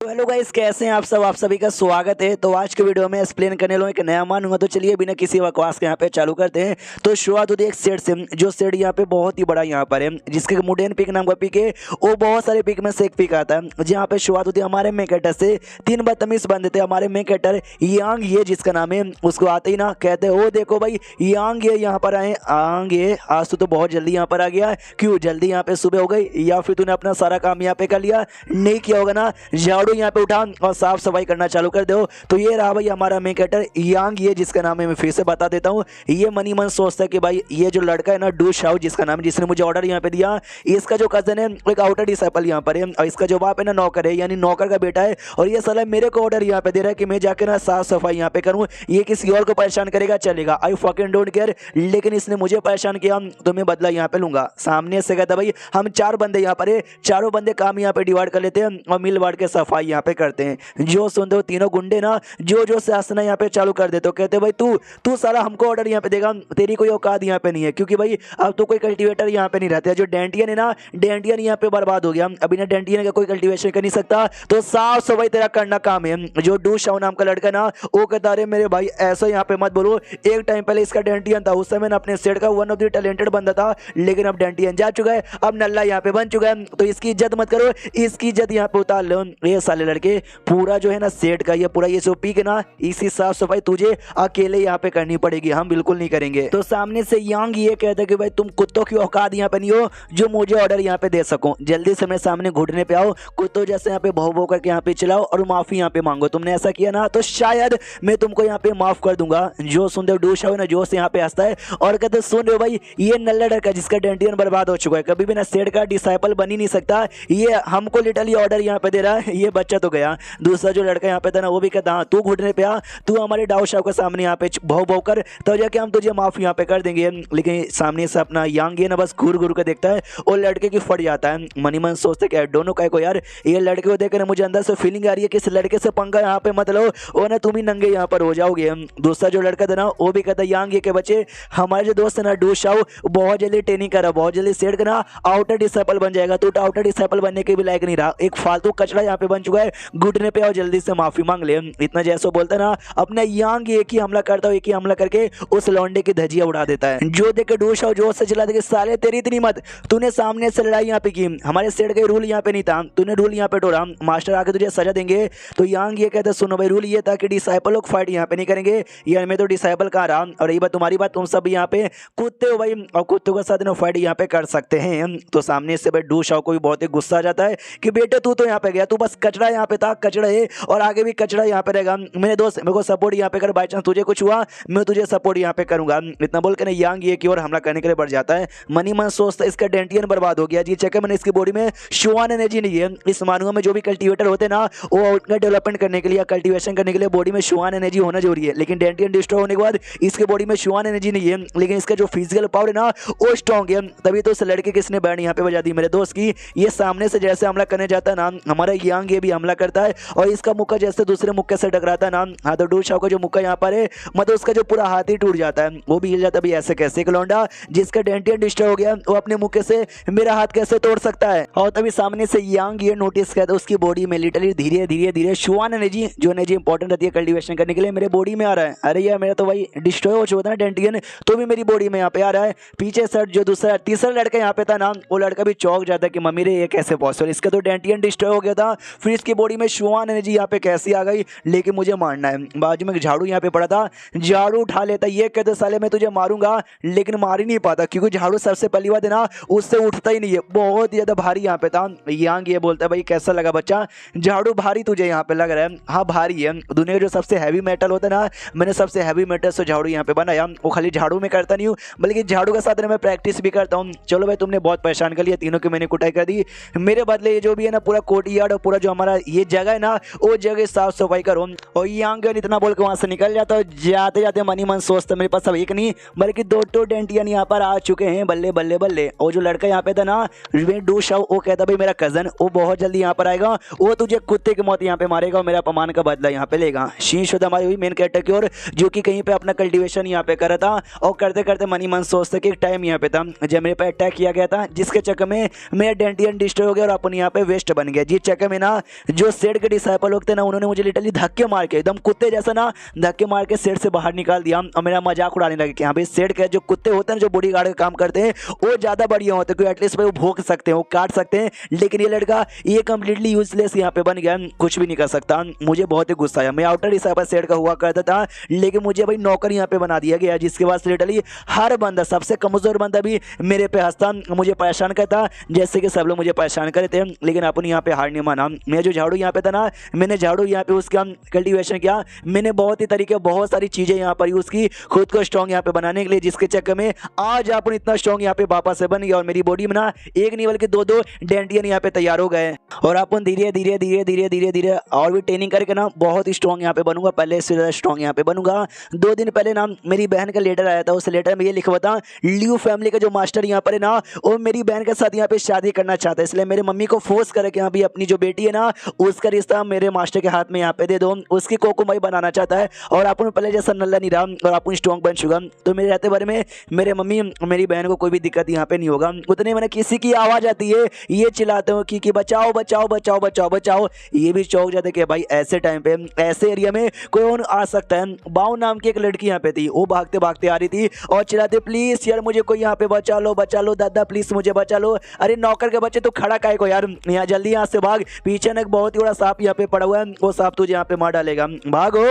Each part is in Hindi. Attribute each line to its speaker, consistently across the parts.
Speaker 1: तो हेलो गाइस, कैसे हैं आप सब। आप सभी का स्वागत है। तो आज के वीडियो में एक्सप्लेन करने वाला एक नया मानूंगा। तो चलिए बिना किसी बकवास के यहाँ पे चालू करते हैं। तो शुरुआत होती है एक सेट से, जो सेट यहाँ पे बहुत ही बड़ा यहाँ पर है, जिसके मुडेन पिक नाम का पिक है। वो बहुत सारे पिक में से एक पिक आता है, जहाँ पे शुरुआत होती है हमारे मेन कैरेक्टर से। 3 बदतमीज बंदे थे हमारे मेन कैरेक्टर यांग ये जिसका नाम है, उसको आते ही ना कहते ओ देखो भाई यांग ये यहाँ पर आए। आंग ये आज तो बहुत जल्दी यहाँ पर आ गया। क्यों जल्दी यहाँ पे सुबह हो गई, या फिर तूने अपना सारा काम यहाँ पे कर लिया? नहीं किया होगा ना। झाड़ू यहाँ पे उठा और साफ सफाई करना चालू कर दो। तो ये रहा भाई हमारा मेन कैरेक्टर यांग ये जिसका नाम है। मैं फिर से बता देता हूँ, ये मनी मन सोचता है कि भाई ये जो लड़का है ना डू शाओ जिसका नाम है, जिसने मुझे ऑर्डर यहाँ पे दिया, इसका जो कजन है एक आउटर डिसाइपल यहाँ पर है, और इसका जो बाप है ना नौकर है, यानी नौकर का बेटा है। और ये साला मेरे को ऑर्डर यहाँ पे दे रहा है कि मैं जाके ना साफ सफाई यहाँ पे करूँ। ये किसी और को परेशान करेगा चलेगा, आई फकिंग डोंट केयर। लेकिन इसने मुझे परेशान किया तो मैं बदला यहाँ पे लूंगा। सामने से कहता भाई हम 4 बंदे यहाँ पर है, चारों बंदे काम यहाँ पे डिवाइड कर लेते हैं और मिल बांट के सफाई यहाँ पे करते हैं। जो सुनते हो तीनों गुंडे ना जो से हंसना यहाँ पे चालू कर देते हो। कहते भाई तू साला हमको ऑर्डर यहाँ पे देगा, तेरी कोई औकात यहाँ पे नहीं है। क्योंकि भाई अब तो कोई कल्टीवेटर यहाँ पे नहीं रहता है। जो डेंटियन है ना, डेंटियन यहाँ पे बर्बाद हो गया। अभी ना डेंटियन का कोई कल्टीवेशन कर नहीं सकता, तो साफ सफाई तेरा करना काम है। जो डू शाओ नाम का लड़का ना वो कहता अरे मेरे भाई ऐसा यहाँ पे मत बोलो। एक टाइम पहले इसका डेंटियन था, उस समय अपने सेट का वन ऑफ द टैलेंटेड बंदा था, लेकिन अब डेंटियन जा चुका है, अब नल्ला यहाँ पे बन चुका है। तो इसकी इज्जत मत करो, इसकी इज्जत यहाँ पे उतार लो। ये साले लड़के पूरा जो है ना सेट का ये पूरा ये जो पीक ना, इसी साफ सफाई तुझे अकेले यहाँ पे करनी पड़ेगी, हम बिल्कुल नहीं करेंगे। तो सामने से यांग ये कहता है कि भाई तुम कुत्तों की औकात यहाँ पे नहीं हो जो मुझे ऑर्डर यहाँ पे दे सको। जल्दी से मेरे सामने घुटने पे आओ, कुत्तों जैसे यहाँ पे भौ भौ करके यहाँ पे चलाओ और माफी यहाँ पे मांगो। तुमने ऐसा किया ना तो शायद मैं तुमको यहाँ पे माफ कर दूंगा। जो सुनते डू शाओ ना जो से यहाँ पे हंसता है और कहते सुन रहे हो भाई ये नल्ला लड़का जिसका डेंटियन बर्बाद हो चुका है, कभी भी ना सेट का डिसाइपल बन ही नहीं सकता, ये हमको लिटरली ऑर्डर यहाँ पे दे रहा है। ये बच्चा तो गया। दूसरा जो लड़का यहाँ पे था ना वो भी कहता हाँ तू घुटने पे आ, तू हमारे डाउ शाह के सामने यहाँ पे भौ भौ कर, तो जाके हम तुझे माफ यहाँ पे कर देंगे। लेकिन सामने से अपना यांग ये ना बस घूर घूर के देखता है और लड़के की फट जाता है। मनी मन सोचते क्या दोनों का को यार ये लड़के को देखकर मुझे अंदर से फीलिंग आ रही है कि इस लड़के से पंगा यहाँ पे मत लो और ना तुम ही नंगे यहाँ पर हो जाओगे। दूसरा जो लड़का था ना वो भी कहता यांग ये के बच्चे हमारे जो दोस्त है ना डू शाओ बहुत जल्दी ट्रेनिंग करा, बहुत जल्दी सेट करना आउटर डिसाइपल बन जाएगा। तो आउटर डिसाइपल बनने के भी लायक नहीं रहा, एक फालतू कचड़ा यहाँ पे बन चुका है। घुटने पे आओ जल्दी से माफी मांग ले। इतना जैसे बोलता ना अपना यांग एक ही हमला करता है, एक ही हमला करके उस लौंडे की धजिया उड़ा देता है। जो देख के डू शाओ जोश से चिल्ला दे साले तेरी इतनी मत, तूने सामने से लड़ाई यहाँ पे की, हमारे सेट का रूल यहाँ पे नहीं था, तूने रूल यहाँ पे तोड़ा, मास्टर आके तुझे सजा देंगे। तो यांग ये कहता सुनो भाई रूल ये था कि डिसाइपल लोग फाइट यहाँ पे नहीं करेंगे। यार मैं तो डिसाइपल कहाँ रहा, और ये बात तुम्हारी बात, तुम सब यहाँ पे कुत्ते हो भाई, और कुत्तों के साथ फाइट यहाँ पे कर सकते हैं। तो सामने से भाई डू शाओ को भी बहुत ही गुस्सा आ जाता है कि बेटे तू तो यहाँ पे गया, तू बस कचरा यहाँ पे था, कचरा है और आगे भी कचरा यहाँ पे रहेगा। मेरे दोस्त मेरे को सपोर्ट यहाँ पे कर, बाई चांस तुझे कुछ हुआ मैं तुझे सपोर्ट यहाँ पे करूंगा। इतना बोल के ना यांग ये की ओर हमला करने के लिए बढ़ जाता है। मनी मन सोचता है इसका डेंटियन बर्बाद हो गया जी, चेक मैंने इसकी बॉडी में शुआन एनर्जी नहीं है। इस मानुआ में जो भी कल्टीवेटर होते ना वो उनका डेवलपमेंट करने के लिए कल्टीवेशन करने के लिए बॉडी में शुआन एनर्जी होना जरूरी है, लेकिन डेंटियन डिस्ट्रॉय होने के बाद इसके बॉडी में शुआन एनर्जी नहीं है। लेकिन इसका जो फिजिकल पावर है ना वो स्ट्रॉन्ग है, तभी तो उस लड़के किसने बैंड यहाँ पे बजा दी मेरे दोस्त की। ये सामने से जैसे हमला करने जाता है ना हमारा यांग ये भी हमला करता है और इसका मुक्का जैसे दूसरे मुक्के से टकराता है ना, हाँ तो डू शाओ का जो मुक्का यहाँ पर है मतलब उसका जो पूरा हाथ ही टूट जाता है, वो भी हिल जाता है। ऐसे कैसे एक लौंडा जिसका डेंटियन डिस्ट्रॉय हो गया वो अपने मुक्के से मेरा हाथ कैसे तोड़ सकता है। और तभी सामने से यांग ये नोटिस करता है उसकी बॉडी में लिटरली धीरे धीरे धीरे शुआन एनर्जी जो एनर्जी इंपॉर्टेंट रहती है कल्टीवेशन करने के लिए मेरे बॉडी में आ रहा है। अरे यार मेरा तो भाई डिस्ट्रॉय हो चुका था ना डेंटियन, तो भी मेरी बॉडी में यहाँ पे आ रहा है। पीछे सर जो दूसरा तीसरा लड़का यहाँ पे था ना वो लड़का भी चौंक जाता है कि मम्मी रे ये कैसे पॉसिबल, इसका तो डेंटियन डिस्ट्रॉय हो गया था, फिर इसकी बॉडी में शुआन एनर्जी यहाँ पे कैसी आ गई। लेकिन मुझे मारना है। बाजू में एक झाड़ू यहाँ पे पड़ा था, झाड़ू उठा लेता, ये कहते साले मैं तुझे मारूंगा, लेकिन मार ही नहीं पाता क्योंकि झाड़ू सबसे पहली बात है ना उससे उठता ही नहीं है, बहुत ज्यादा भारी यहाँ पे था। यांग ये बोलता है भाई कैसा लगा बच्चा, झाड़ू भारी तुझे यहाँ पे लग रहा है? हाँ भारी है, दुनिया जो सबसे हैवी मेटल होता है ना मैंने सबसे हैवी मेटल से झाड़ू यहाँ पे बनाया। वो खाली झाड़ू में करता नहीं हूँ बल्कि झाड़ू के साथ मैं प्रैक्टिस भी करता हूँ। चलो भाई तुमने बहुत परेशान कर लिया, तीनों की मैंने कुटाई कर दी, मेरे बदले ये जो भी है ना पूरा कोर्टयार्ड और पूरा जो हमारा ये जगह है ना वो जगह साफ सफाई करो। और यांग इतना बोल के वहां से निकल जाता है। जाते जाते मनी मन सोचता मेरे पास अब एक नहीं बल्कि 2 डेंटियन यहाँ पर आ चुके हैं, बल्ले बल्ले बल्ले। और जो लड़का यहाँ पे था ना डू शाओ वो कहता भाई मेरा कजन वो बहुत जल्दी यहाँ पर आएगा, वो तुझे कुत्ते की मौत यहाँ पे मारेगा और मेरा अपमान का बदला यहाँ पे लेगा। शीश होता हमारी हुई मेन कैरेक्टर की ओर जो कि कहीं पे अपना कल्टीवेशन यहाँ पे कर रहा था और करते करते मनी मन सोचते कि एक टाइम यहाँ पे था जब मेरे पे अटैक किया गया था जिसके चक्कर में मेरा डेंटियन डिस्ट्रॉय हो गया और अपन यहाँ पे वेस्ट बन गया। जिस चक्कर में ना जो सेड के डिसाइपल लोग थे ना, उन्होंने मुझे लिटरली धक्के मार के एकदम कुत्ते जैसा ना धक्के मार के सेड से बाहर निकाल दिया और मेरा मजाक उड़ाने लगे कि हाँ भाई सेड के जो कुत्ते होते हैं जो बॉडी गार्ड का काम करते हैं वो ज़्यादा बढ़िया होते हैं, क्योंकि एटलीस्ट भाई वो भोंक सकते हैं, वो काट सकते हैं। लेकिन ये लड़का ये कंप्लीटली यूजलेस यहाँ पे बन गया, कुछ भी नहीं कर सकता। मुझे बहुत ही गुस्सा आया। मैं आउटर डिसाइपल सेड का हुआ करता था, लेकिन मुझे भाई नौकर यहाँ पे बना दिया गया, जिसके बाद लिटरली हर बंदा, सबसे कमजोर बंदा भी मेरे पे हंसता, मुझे परेशान करता, जैसे कि सब लोग मुझे परेशान करे थे। लेकिन अपन यहाँ पे हार नहीं माना। मैं जो झाड़ू यहाँ पे था ना, मैंने झाड़ू यहाँ पे उसका कल्टीवेशन किया, मैंने बहुत ही तरीके बहुत सारी चीजें यहाँ पर यूज की खुद को स्ट्रॉन्ग यहाँ पे बनाने के लिए, जिसके चक्कर में आज अपन इतना स्ट्रॉन्ग यहाँ पे वापस से बन गया और मेरी बॉडी में ना एक नहीं बल्कि दो डेंटियन यहाँ पे तैयार हो गए। और अपन धीरे धीरे धीरे धीरे धीरे धीरे और भी ट्रेनिंग करके ना बहुत ही स्ट्रॉन्ग यहाँ पे बनूंगा, पहले से ज्यादा स्ट्रॉन्ग यहाँ पे बनूंगा। 2 दिन पहले ना मेरी बहन का लेटर आया था, उस लेटर में ये लिखा हुआ था लियू फैमिली का जो मास्टर यहाँ पर है ना वो मेरी बहन के साथ यहाँ पे शादी करना चाहता है, इसलिए मेरे मम्मी को फोर्स करे कि हाँ भाई अपनी जो बेटी है ना उसका रिश्ता मेरे मास्टर के हाथ में यहाँ पे दे दो, उसकी कोकुमाई बनाना चाहता है। और अपन पहले जैसा नल्ला नहीं रहा और अपन स्ट्रॉन्ग बन चुका, तो मेरे रहते बारे में मेरे मम्मी मेरी बहन को कोई भी दिक्कत यहाँ पे नहीं होगा। उतने मैंने किसी की आवाज आती है ये चिल्लाते हो कि बचाओ बचाओ बचाओ बचाओ बचाओ, ये भी चौंक जाते कि भाई ऐसे टाइम पे ऐसे एरिया में कोई और आ सकता है। बाऊ नाम की एक लड़की यहाँ पे थी, वो भागते भागते आ रही थी और चिल्लाते प्लीज यार मुझे कोई यहाँ पे बचा लो दादा प्लीज मुझे बचा लो। अरे नौकर के बच्चे तो खड़ा काहे को यार, यहाँ जल्दी यहाँ से भाग, पीछे ना एक बहुत ही बड़ा सांप यहाँ पे पड़ा हुआ है, वो सांप तुझे यहाँ पे मार डालेगा, भागो।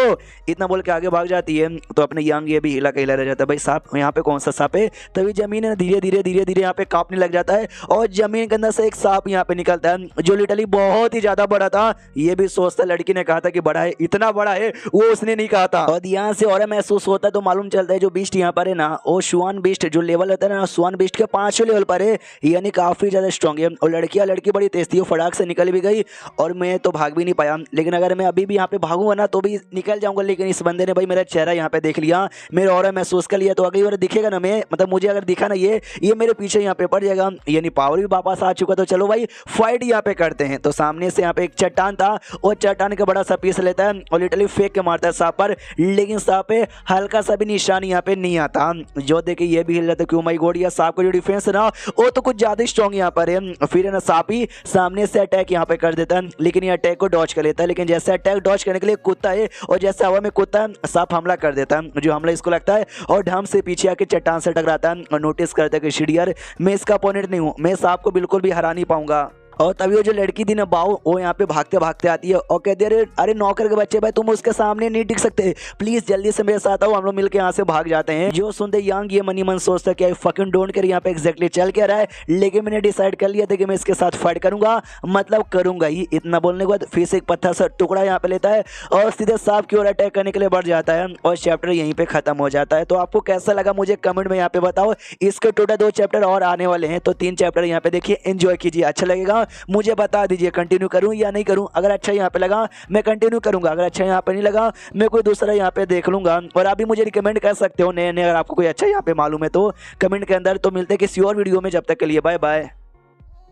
Speaker 1: इतना बोल के आगे भाग जाती है तो अपने यंग ये भी हिला के हिला रह जाता है, भाई सांप यहाँ पे कौन सा सांप है। तभी जमीन है धीरे धीरे धीरे धीरे यहाँ पे कांपने लग जाता है और जमीन के अंदर से एक सांप यहाँ पे निकलता है जो लिटरली बहुत ही ज्यादा बड़ा था। ये भी सोचता लड़की ने कहा था कि बड़ा है, इतना बड़ा है वो उसने नहीं कहा था। और यहाँ से और महसूस होता है तो मालूम चलता है जो बीस्ट यहाँ पर है ना वो स्वान बीस्ट जो लेवल होता है ना, स्वान बीस्ट के 5वें लेवल पर है, यानी काफी ज्यादा स्ट्रॉन्ग है। और लड़की बड़ी तेज थी, वो फटाक से निकल भी गई और मैं तो भाग भी नहीं पाया। लेकिन अगर मैं अभी भी यहाँ पे भागूंगा ना तो भी निकल जाऊंगा, लेकिन इस बंदे ने भाई मेरा चेहरा यहाँ पे देख लिया, मेरा और महसूस कर लिया, तो अगली बार दिखेगा ना मैं, मतलब मुझे अगर दिखा ना ये मेरे पीछे यहाँ पे पड़ जाएगा, यानी पावर भी वापस आ चुका। तो चलो भाई फाइट यहाँ पे करते हैं। तो सामने से यहाँ पे एक चट्टान था, और चट्टान का बड़ा सा पीस लेता है और लिटरली फेंक के मारता है सांप पर, लेकिन सांप पे हल्का सा भी निशान यहाँ पे नहीं आता। जो देखे ये भी हिल जाता है, क्यों माय गॉड, या सांप का जो डिफेंस है ना वो तो कुछ ज्यादा स्ट्रॉन्ग यहाँ पर है। फिर है ना सांप ही सामने से अटैक यहाँ पे कर देता है, लेकिन ये अटैक को डॉज कर लेता है। लेकिन जैसे अटैक डॉज करने के लिए कूदता है और जैसे हवा में कूदता है सांप हमला कर देता है, जो हमला इसको लगता है और ढम से पीछे आके चट्टान से टकराता है और नोटिस करता है कि शिडियर मैं इसका अपोनेंट नहीं हूँ, मैं सांप को बिल्कुल भी हरा नहीं पाऊंगा। और तभी वो जो लड़की थी ना बाऊ, वो यहाँ पे भागते भागते आती है और कहती है अरे नौकर के बच्चे भाई तुम उसके सामने नहीं टिक सकते, प्लीज जल्दी से मेरे साथ आओ, हम लोग मिलकर यहाँ से भाग जाते हैं। जो सुनते यंग ये मनी मन सोचता है कि आई फकिंग डोंट केयर यहाँ पे एग्जैक्टली चल क्या रहा है, लेकिन मैंने डिसाइड कर लिया था कि मैं इसके साथ फाइट करूंगा, मतलब करूंगा ही। इतना बोलने के बाद फिर से एक पत्थर सा टुकड़ा यहाँ पे लेता है और सीधे सांप की ओर अटैक करने के लिए बढ़ जाता है और चैप्टर यहीं पे खत्म हो जाता है। तो आपको कैसा लगा मुझे कमेंट में यहाँ पे बताओ। इसके टोटल 2 चैप्टर और आने वाले हैं, तो 3 चैप्टर यहाँ पे देखिए, एंजॉय कीजिए, अच्छा लगेगा मुझे बता दीजिए कंटिन्यू करूं या नहीं करूं। अगर अच्छा यहाँ पे लगा मैं कंटिन्यू करूंगा, अगर अच्छा यहाँ पे नहीं लगा मैं कोई दूसरा यहाँ पे देख लूंगा। और आप भी मुझे रिकमेंड कर सकते हो नए अगर आपको कोई अच्छा यहाँ पे मालूम है तो कमेंट के अंदर। तो मिलते हैं किसी और वीडियो में, जब तक के लिए बाय बाय।